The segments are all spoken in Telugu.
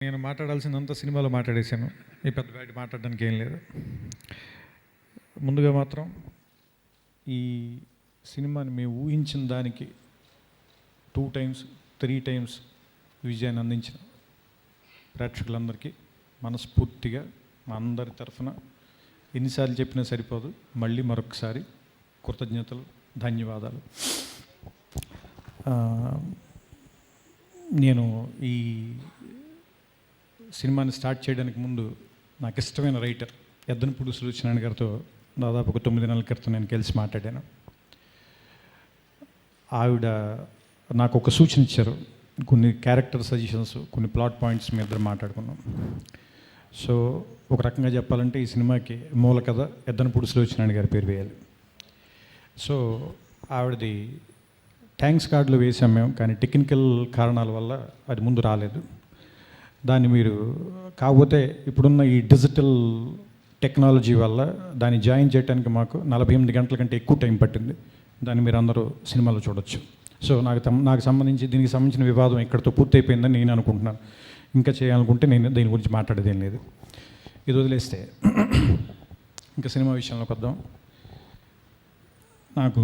నేను మాట్లాడాల్సిందంతా సినిమాలో మాట్లాడేశాను. ఈ పెద్ద బయట మాట్లాడడానికి ఏం లేదు. ముందుగా మాత్రం ఈ సినిమాని మేము ఊహించిన దానికి 2 times 3 times విజయాన్ని అందించిన ప్రేక్షకులందరికీ మనస్ఫూర్తిగా మా అందరి తరఫున ఎన్నిసార్లు చెప్పినా సరిపోదు, మళ్ళీ మరొకసారి కృతజ్ఞతలు, ధన్యవాదాలు. నేను ఈ సినిమాని స్టార్ట్ చేయడానికి ముందు నాకు ఇష్టమైన రైటర్ ఎద్దనపూడి సులోచనారాయణ గారితో దాదాపు ఒక 9 నెలల క్రితం నేను కలిసి మాట్లాడాను. ఆవిడ నాకు ఒక సూచన ఇచ్చారు, కొన్ని క్యారెక్టర్ సజెషన్స్, కొన్ని ప్లాట్ పాయింట్స్ మీ ఇద్దరు మాట్లాడుకున్నాం. సో ఒక రకంగా చెప్పాలంటే ఈ సినిమాకి మూల కథ ఎద్దనపూడి సులోచనారాయణ గారి పేరు వేయాలి. సో ఆవిడది థ్యాంక్స్ కార్డులో వేసాం మేము, కానీ టెక్నికల్ కారణాల వల్ల అది ముందు రాలేదు. దాన్ని మీరు కాకపోతే ఇప్పుడున్న ఈ డిజిటల్ టెక్నాలజీ వల్ల దాన్ని జాయిన్ చేయడానికి మాకు 48 గంటల కంటే ఎక్కువ టైం పట్టింది. దాన్ని మీరు అందరూ సినిమాలో చూడొచ్చు. సో నాకు సంబంధించి దీనికి సంబంధించిన వివాదం ఇక్కడితో పూర్తయిపోయిందని నేను అనుకుంటున్నాను. ఇంకా చేయాలనుకుంటే నేను దీని గురించి మాట్లాడేది ఏం లేదు. ఇది వదిలేస్తే ఇంకా సినిమా విషయంలోకి వద్దాం. నాకు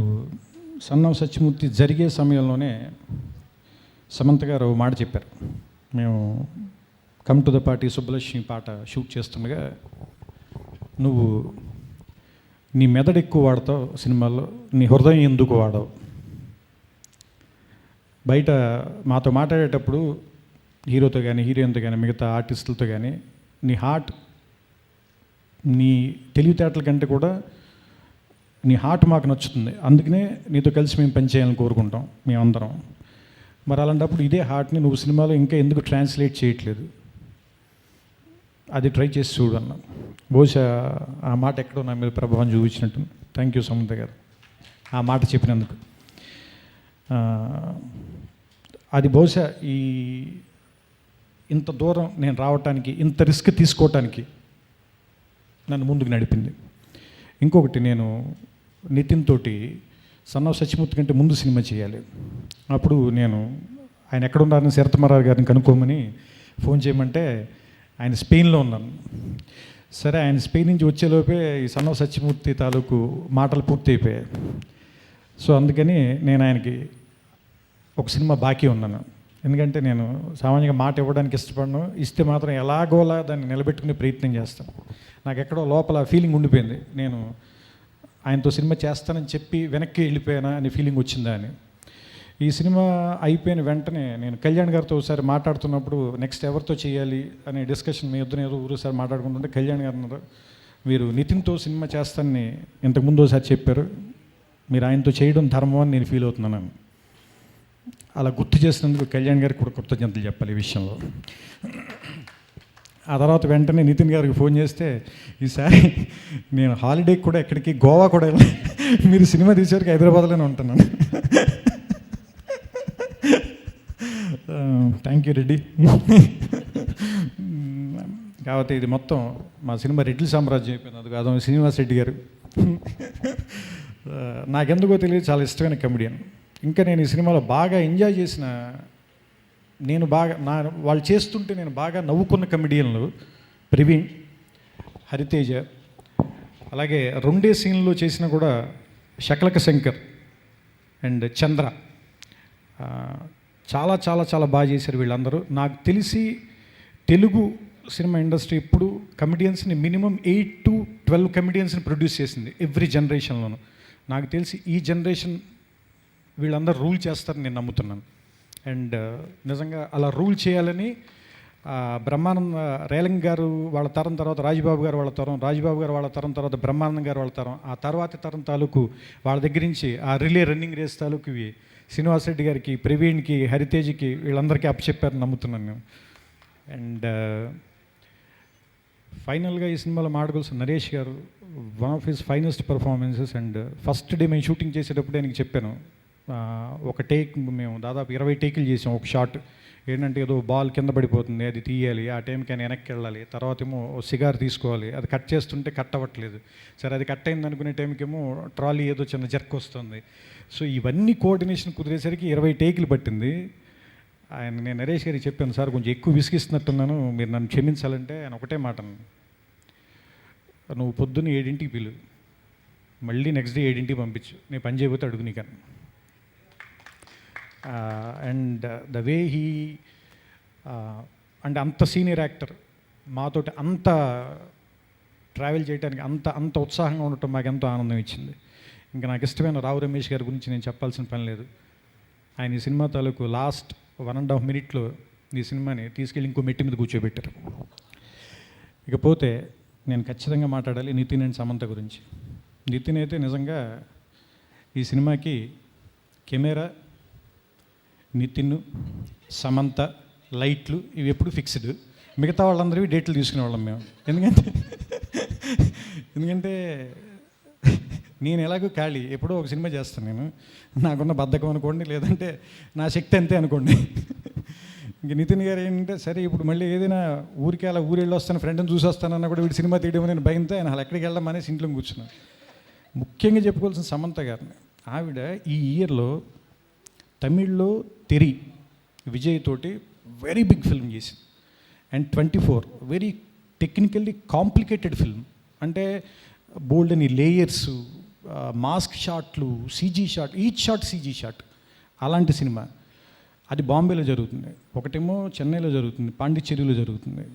సన్ ఆఫ్ సత్యమూర్తి జరిగే సమయంలోనే సమంత గారు మాట చెప్పారు. మేము come to the party Subbalakshmi పాట షూట్ చేస్తుండగా, నువ్వు నీ మెదడు ఎక్కువ వాడతావు సినిమాల్లో, నీ హృదయం ఎందుకు వాడవు? బయట మాతో మాట్లాడేటప్పుడు హీరోతో కానీ హీరోయిన్తో కానీ మిగతా ఆర్టిస్టులతో కానీ నీ హార్ట్, నీ తెలివితేటల కంటే కూడా నీ హార్ట్ మాకు నచ్చుతుంది, అందుకనే నీతో కలిసి మేము పనిచేయాలని కోరుకుంటాం మేమందరం. మరి అలాంటప్పుడు ఇదే హార్ట్ని నువ్వు సినిమాలో ఇంకా ఎందుకు ట్రాన్స్లేట్ చేయట్లేదు? అది ట్రై చేసి చూడు అన్నా. బహుశా ఆ మాట ఎక్కడో నా మీద ప్రభావం చూపించినట్టు. థ్యాంక్ యూ సమంత గారు ఆ మాట చెప్పినందుకు. అది బహుశా ఇంత దూరం నేను రావటానికి, ఇంత రిస్క్ తీసుకోవటానికి నన్ను ముందుకు నడిపింది. ఇంకొకటి, నేను నితిన్ తోటి సన్ ఆఫ్ సత్యమూర్తి కంటే ముందు సినిమా చేయాలి. అప్పుడు నేను ఆయన ఎక్కడున్నారని శరత్మరావు గారిని కనుక్కోమని ఫోన్ చేయమంటే ఆయన స్పెయిన్లో ఉన్నాను. సరే, ఆయన స్పెయిన్ నుంచి వచ్చేలోపే ఈ సన్ ఆఫ్ సత్యమూర్తి తాలూకు మాటలు పూర్తి అయిపోయాయి. సో అందుకని నేను ఆయనకి ఒక సినిమా బాకీ ఉన్నాను. ఎందుకంటే నేను సామాన్యంగా మాట ఇవ్వడానికి ఇష్టపడను, ఇస్తే మాత్రం ఎలాగోలా దాన్ని నిలబెట్టుకునే ప్రయత్నం చేస్తాను. నాకు ఎక్కడో లోపల ఫీలింగ్ ఉండిపోయింది, నేను ఆయనతో సినిమా చేస్తానని చెప్పి వెనక్కి వెళ్ళిపోయానా అనే ఫీలింగ్ వచ్చిందా అని. ఈ సినిమా అయిపోయిన వెంటనే నేను కళ్యాణ్ గారితో ఒకసారి మాట్లాడుతున్నప్పుడు నెక్స్ట్ ఎవరితో చేయాలి అనే డిస్కషన్ మీ ఇద్దరు ఏదో ఊరోసారి మాట్లాడుకుంటుంటే కళ్యాణ్ గారు అన్నారు, మీరు నితిన్తో సినిమా చేస్తానని ఇంతకుముందు ఒకసారి చెప్పారు, మీరు ఆయనతో చేయడం ధర్మం అని నేను ఫీల్ అవుతున్నాను. అలా గుర్తు చేసినందుకు కళ్యాణ్ గారికి కూడా కృతజ్ఞతలు చెప్పాలి ఈ విషయంలో. ఆ తర్వాత వెంటనే నితిన్ గారికి ఫోన్ చేస్తే, ఈసారి నేను హాలిడేకి కూడా ఎక్కడికి గోవా కూడా మీరు సినిమా తీసేసరికి హైదరాబాద్లోనే ఉంటున్నాను. Thank you Reddy. కాబట్టి ఇది మొత్తం మా సినిమా రెడ్డి సామ్రాజ్యం అయిపోయింది. అది కాదు, శ్రీనివాస్ రెడ్డి గారు నాకెందుకో తెలియదు చాలా ఇష్టమైన కమెడియన్. ఇంకా నేను ఈ సినిమాలో బాగా ఎంజాయ్ చేసిన, నేను బాగా వాళ్ళు చేస్తుంటే నేను బాగా నవ్వుకున్న కమెడియన్లు ప్రవీణ్, హరితేజ, అలాగే 2 సీన్లో చేసిన కూడా శకలక శంకర్ అండ్ చంద్ర. చాలా చాలా చాలా బాగా చేశారు వీళ్ళందరూ. నాకు తెలిసి తెలుగు సినిమా ఇండస్ట్రీ ఇప్పుడు కమెడియన్స్ని మినిమం 8 to 12 కమెడియన్స్ని ప్రొడ్యూస్ చేసింది ఎవ్రీ జనరేషన్లోనూ. నాకు తెలిసి ఈ జనరేషన్ వీళ్ళందరూ రూల్ చేస్తారని నేను నమ్ముతున్నాను. అండ్ నిజంగా అలా రూల్ చేయాలని బ్రహ్మానంద రేలంగ్ గారు వాళ్ళ తరం తర్వాత రాజబాబు గారు వాళ్ళ తరం, రాజబాబు గారు వాళ్ళ తరం తర్వాత బ్రహ్మానందం గారు వాళ్ళ తరం, ఆ తర్వాతి తరం తాలూకు వాళ్ళ దగ్గర నుంచి ఆ రిలే రన్నింగ్ రేస్ తాలూకు ఇవి శ్రీనివాస్ రెడ్డి గారికి, ప్రవీణ్కి, హరితేజ్కి వీళ్ళందరికీ అప్పచెప్పారని నమ్ముతున్నాను నేను. అండ్ ఫైనల్గా ఈ సినిమాలో మాట్లాడుకోవాల్సిన నరేష్ గారు, one of his finest performances. And first day మేము షూటింగ్ చేసేటప్పుడు ఆయనకి చెప్పాను, ఒక టేక్ మేము దాదాపు 20 టేకులు చేసాం. ఒక షాట్ ఏంటంటే ఏదో బాల్ కింద పడిపోతుంది, అది తీయాలి, ఆ టైంకి ఆయన వెనక్కి వెళ్ళాలి, తర్వాత ఏమో సిగార్ తీసుకోవాలి, అది కట్ చేస్తుంటే కట్ అవ్వట్లేదు, సరే అది కట్ అయింది అనుకునే టైంకి ఏమో ట్రాలీ ఏదో చిన్న జర్క్ వస్తుంది. సో ఇవన్నీ కోఆర్డినేషన్ కుదిరేసరికి 20 టేకులు పట్టింది. నేను నరేష్ గారికి చెప్పాను, సార్ కొంచెం ఎక్కువ విసిగిస్తున్నట్టున్నాను, మీరు నన్ను క్షమించాలంటే ఆయన ఒకటే మాట అన్నాను, నువ్వు పొద్దున్న 7ంటికి పిలు, మళ్ళీ నెక్స్ట్ డే 7ంటికి పంపించు, నేను పని చేయబోతే అడుగు నీకన్నా. అండ్ ద వే హీ అంటే అంత సీనియర్ యాక్టర్ మాతోటి అంత ట్రావెల్ చేయడానికి అంత ఉత్సాహంగా ఉండటం మాకు ఎంతో ఆనందం ఇచ్చింది. ఇంకా నాకు ఇష్టమైన రావు రమేష్ గారి గురించి నేను చెప్పాల్సిన పని లేదు. ఆయన ఈ సినిమా తాలూకు లాస్ట్ 1.5 మినిట్లో ఈ సినిమాని తీసుకెళ్ళి ఇంకో మెట్టి మీద కూర్చోబెట్టారు. ఇకపోతే నేను ఖచ్చితంగా మాట్లాడాలి నితిన్ అండ్ సమంత గురించి. నితిన్ అయితే నిజంగా ఈ సినిమాకి కెమెరా, నితిన్, సమంత, లైట్లు ఇవి ఎప్పుడు ఫిక్స్డ్. మిగతా వాళ్ళందరివి డేట్లు తీసుకునేవాళ్ళం మేము. ఎందుకంటే నేను ఎలాగో ఖాళీ, ఎప్పుడో ఒక సినిమా చేస్తాను నేను, నాకున్న బద్ధకం అనుకోండి, లేదంటే నా శక్తి అంతే అనుకోండి. ఇంక నితిన్ గారు ఏంటంటే సరే ఇప్పుడు మళ్ళీ ఏదైనా ఊరికి అలా ఊరెళ్ళి వస్తాను, ఫ్రెండ్ని చూసి వస్తానన్నా కూడా వీడు సినిమా తీయడం నేను భయంతో ఆయన అలా ఎక్కడికి వెళ్ళడం అనేసి ఇంట్లో కూర్చున్నాను. ముఖ్యంగా చెప్పుకోవాల్సిన సమంత గారిని. ఆవిడ ఈ ఇయర్లో తమిళ్లో తెరి విజయ్ తోటి వెరీ బిగ్ ఫిల్మ్ చేసింది. And 24 very technically complicated film. అంటే బోల్డ్ అని లేయర్స్, మాస్క్ షాట్లు, CG shot, each shot CG shot. అలాంటి సినిమా అది బాంబేలో జరుగుతుంది, ఒకటేమో చెన్నైలో జరుగుతుంది, పాండిచ్చేరిలో జరుగుతుంది.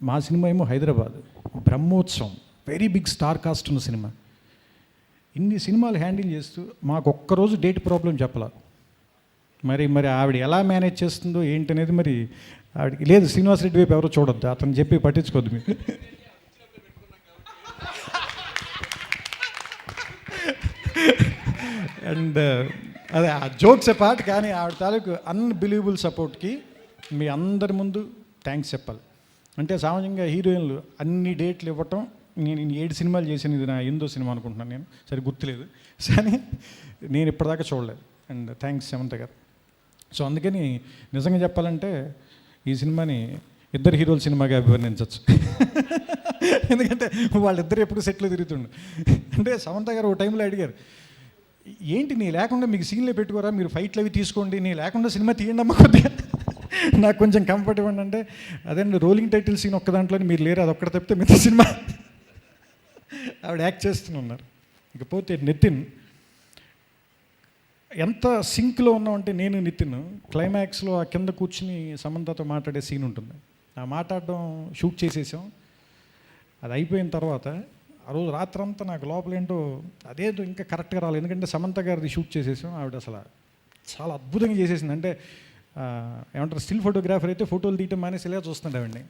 మా సినిమా ఏమో Hyderabad, Brahmotsavam, very big star cast ఉన్న సినిమా. ఇన్ని సినిమాలు హ్యాండిల్ చేస్తూ మాకు ఒక్కరోజు డేట్ ప్రాబ్లం చెప్పాల. మరి ఆవిడ ఎలా మేనేజ్ చేస్తుందో ఏంటనేది మరి ఆవిడకి లేదు. శ్రీనివాసరెడ్డి వైపు ఎవరో చూడొద్దు, అతను చెప్పి పట్టించుకోద్దు మీరు. అండ్ అదే ఆ జోక్స్ పార్ట్. కానీ ఆవిడ తాలూకు అన్బిలీవబుల్ సపోర్ట్కి మీ అందరి ముందు థ్యాంక్స్ చెప్పాలి. అంటే సామాన్యంగా హీరోయిన్లు అన్ని డేట్లు ఇవ్వటం, నేను 7 సినిమాలు చేసిన, ఇది నా 8వ సినిమా అనుకుంటున్నాను, నేను సరే గుర్తులేదు, కానీ నేను ఇప్పటిదాకా చూడలేదు. అండ్ థ్యాంక్స్ సమంత గారు. సో అందుకని నిజంగా చెప్పాలంటే ఈ సినిమాని ఇద్దరు హీరోల సినిమాగా అభివర్ణించవచ్చు. ఎందుకంటే వాళ్ళిద్దరు ఎప్పుడు సెట్లో తిరుగుతుండు. అంటే సమంత గారు ఒక టైంలో అడిగారు, ఏంటి నీ లేకుండా మీకు సీన్లే పెట్టుకోరా, మీరు ఫైట్లు అవి తీసుకోండి, నీ లేకుండా సినిమా తీయండి అమ్మ కొద్దిగా, నాకు కొంచెం కంఫర్ట్ ఇవ్వండి. అంటే అదేండి రోలింగ్ టైటిల్ సీన్ ఒక్క దాంట్లో మీరు లేరు, అది ఒక్కటి తప్పితే మిగతా సినిమా ఆవిడ యాక్ట్ చేస్తున్నారు. ఇకపోతే నితిన్ ఎంత సింక్లో ఉన్నామంటే, నేను నితిన్ క్లైమాక్స్లో ఆ కింద కూర్చుని సమంతతో మాట్లాడే సీన్ ఉంటుంది. ఆ మాట్లాడడం షూట్ చేసేసాం. అది అయిపోయిన తర్వాత ఆ రోజు రాత్రంతా నాకు లోపల ఏంటో అదేదో ఇంకా కరెక్ట్గా రాలేదు. ఎందుకంటే సమంత గారిది షూట్ చేసేసాం, ఆవిడ అసలు చాలా అద్భుతంగా చేసేసింది. అంటే ఏమంటారు, స్టిల్ ఫోటోగ్రాఫర్ అయితే ఫోటోలు తీయటం మానేసి ఇలా చూస్తుండే ఆవిడని.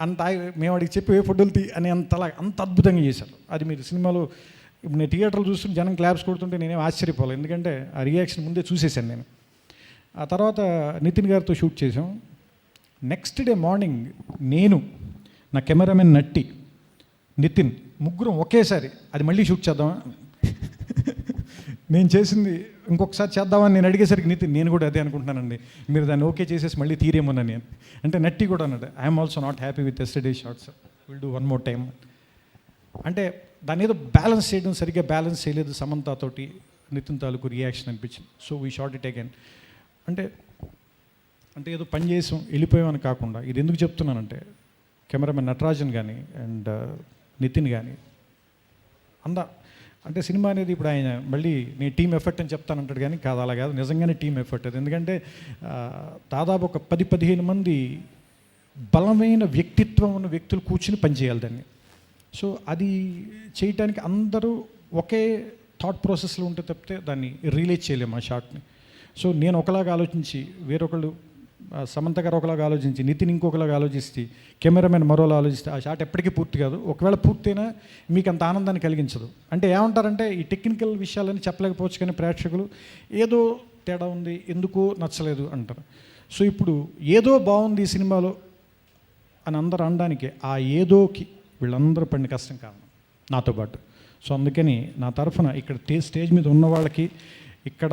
అంత మేము వాడికి చెప్పి ఏ ఫోటోలు తీ అని అంత అద్భుతంగా చేశారు. అది మీరు సినిమాలో ఇప్పుడు నేను థియేటర్లో చూస్తుంటే జనం క్లాప్స్ కొడుతుంటే నేనేం ఆశ్చర్యపోవాలి, ఎందుకంటే ఆ రియాక్షన్ ముందే చూసేసాను నేను. ఆ తర్వాత నితిన్ గారితో షూట్ చేసాం. నెక్స్ట్ డే మార్నింగ్ నేను, నా కెమెరామెన్ నట్టి, నితిన్ ముగ్గురం ఒకేసారి అది మళ్ళీ షూట్ చేద్దామా, నేను చేసింది ఇంకొకసారి చేద్దామని నేను అడిగేసరికి నితిన్, నేను కూడా అదే అనుకుంటున్నానండి, మీరు దాన్ని ఓకే చేసేసి మళ్ళీ తీరేమన్నా నేను అంటే. నట్టి కూడా అన్నాడు, I'm also not happy with yesterday shorts, will do 1 more time. అంటే దాన్ని ఏదో బ్యాలెన్స్ చేయడం సరిగ్గా బ్యాలెన్స్ చేయలేదు సమంతతోటి నితిన్ తాలూకు రియాక్షన్ అనిపించింది. So we short it again. అంటే ఏదో పని చేసాం వెళ్ళిపోయామని కాకుండా, ఇది ఎందుకు చెప్తున్నానంటే కెమెరామెన్ నటరాజన్ కానీ అండ్ నితిన్ కానీ అంటే సినిమా అనేది ఇప్పుడు ఆయన మళ్ళీ నేను టీమ్ ఎఫర్ట్ అని చెప్తానంటాడు, కానీ కాదు, అలా కాదు, నిజంగానే టీమ్ ఎఫర్ట్ అది. ఎందుకంటే దాదాపు ఒక 10-15 మంది బలమైన వ్యక్తిత్వం ఉన్న వ్యక్తులు కూర్చుని పనిచేయాలి దాన్ని. సో అది చేయటానికి అందరూ ఒకే థాట్ ప్రాసెస్లో ఉంటే తప్పితే దాన్ని రిలీజ్ చేయలేము ఆ షాట్ని. సో నేను ఒకలాగా ఆలోచించి, వేరొకళ్ళు సమంత గారు ఒకలాగా ఆలోచించి, నితిన్ ఇంకొకలాగా ఆలోచిస్తే, కెమెరామెన్ మరోలా ఆలోచిస్తే ఆ షాట్ ఎప్పటికీ పూర్తి కాదు. ఒకవేళ పూర్తయినా మీకు అంత ఆనందాన్ని కలిగించదు. అంటే ఏమంటారంటే ఈ టెక్నికల్ విషయాలని చెప్పలేకపోవచ్చు, కానీ ప్రేక్షకులు ఏదో తేడా ఉంది, ఎందుకో నచ్చలేదు అంటారు. సో ఇప్పుడు ఏదో బాగుంది ఈ సినిమాలో అని అందరూ అనడానికి ఆ ఏదోకి వీళ్ళందరూ పడిన కష్టం కారణం నాతో పాటు. సో అందుకని నా తరఫున ఇక్కడ స్టేజ్ మీద ఉన్న వాళ్ళకి, ఇక్కడ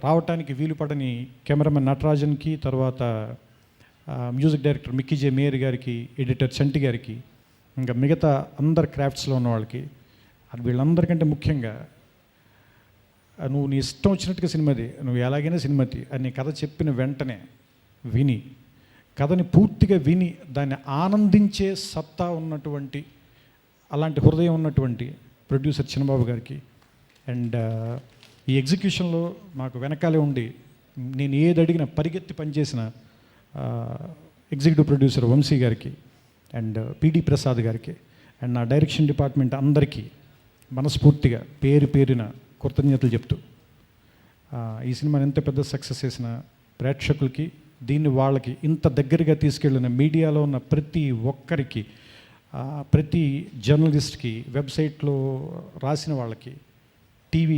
రావటానికి వీలు పడని కెమెరామెన్ నటరాజన్కి, తర్వాత మ్యూజిక్ డైరెక్టర్ మిక్కీ జే మేయర్ గారికి, ఎడిటర్ చంటి గారికి, ఇంకా మిగతా అందరు క్రాఫ్ట్స్లో ఉన్న వాళ్ళకి, వీళ్ళందరికంటే ముఖ్యంగా నువ్వు నీ ఇష్టం వచ్చినట్టుగా సినిమాది, నువ్వు ఎలాగైనా సినిమాది అని కథ చెప్పిన వెంటనే విని, కథని పూర్తిగా విని దాన్ని ఆనందించే సత్తా ఉన్నటువంటి, అలాంటి హృదయం ఉన్నటువంటి ప్రొడ్యూసర్ చిన్నబాబు గారికి, అండ్ ఈ ఎగ్జిక్యూషన్లో నాకు వెనకాలే ఉండి నేను ఏది అడిగినా పరిగెత్తి పనిచేసిన ఎగ్జిక్యూటివ్ ప్రొడ్యూసర్ వంశీ గారికి, అండ్ పిడి ప్రసాద్ గారికి, అండ్ నా డైరెక్షన్ డిపార్ట్మెంట్ అందరికీ మనస్ఫూర్తిగా పేరు పేరున కృతజ్ఞతలు చెప్తూ, ఈ సినిమాని ఎంత పెద్ద సక్సెస్ చేసిన ప్రేక్షకులకి, దీన్ని వాళ్ళకి ఇంత దగ్గరగా తీసుకెళ్ళిన మీడియాలో ఉన్న ప్రతి ఒక్కరికి, ప్రతి జర్నలిస్ట్కి, వెబ్సైట్లో రాసిన వాళ్ళకి, టీవీ